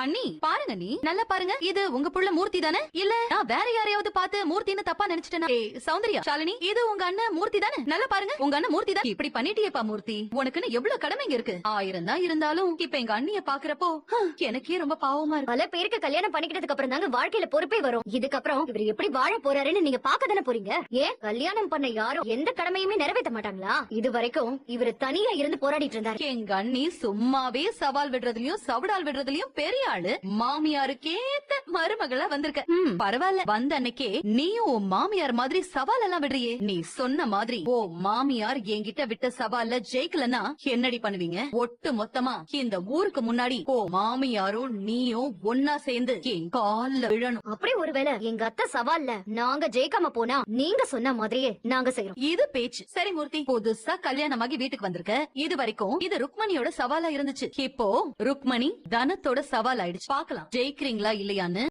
அண்ணி பாருங்க, நீ நல்லா பாருங்க. இது உங்க புள்ள மூர்த்தி தானே? இல்ல நான் வேற யாரையாவது பார்த்து மூர்த்தின்னு தப்பா நினைச்சிட்டேனா? சௌந்தர்யா, ஷாலினி, இது உங்க அண்ணன் மூர்த்தி தானே? நல்லா பாருங்க, உங்க அண்ணன் மூர்த்தி தான். இப்படி பண்ணிட்டியேப்பா மூர்த்தி, உனக்குன்னு எவ்வளவு கடமைங்க இருக்கு. 1000 தான் இருந்தாலும் இப்ப எங்க அண்ணிய பாக்குறப்போ எனக்கே ரொம்ப பாவமா இருக்கு. பல பேருக்கு கல்யாணம் பண்ணிக்கிட்டதுக்கு அப்புறம் தாங்க வாழ்க்கையில பொறுப்பே வரும். இதுக்கப்புறம் இவர் எப்படி வாழ போறாருன்னு நீங்க பாக்க தானே போறீங்க. ஏன் கல்யாணம் பண்ண யாரும் எந்த கடமையுமே நிறைவேற்ற மாட்டாங்களா? இது வரைக்கும் இவரு தனியா இருந்து போராடிட்டு இருந்தாரு. எங்க அண்ணி சும்மாவே சவால் விடுறதுலயும் சவடால் விடுறதுலயும் பெரிய ஆளு. மாமியாருக்கேத்த மருமகளா வந்திருக்க. பரவாயில்ல, வந்த அன்னைக்கே நீயும் உன் மாமியார் மாதிரி சவால் எல்லாம் விடுறியே. நீ சொன்ன மாதிரி ஓ மாமியார் என்கிட்ட விட்ட சவால்ல ஜெயிக்கலன்னா என்னடி பண்ணுவீங்க? ஒட்டு மொத்தமா இந்த ஊருக்கு முன்னாடி ஓ மாமியாரும் நீயும் ஒன்னா சேர்ந்து என் கால்ல விழணும். அப்படி ஒருவேளை எங்க அத்தை சவால்ல நாங்க ஜெயிக்காம போனா நீங்க சொன்ன மாதிரியே நாங்க செய்யறோம். இது பேச்சு. சரி மூர்த்தி, புதுசா கல்யாணமாகி வீட்டுக்கு வந்திருக்க. இது வரைக்கும் இது ருக்மணியோட சவாலா இருந்துச்சு. இப்போ ருக்மணி தனத்தோட சவால் ஆயிடுச்சு. பாக்கலாம் ஜெயிக்கிறீங்களா இல்லையான்னு.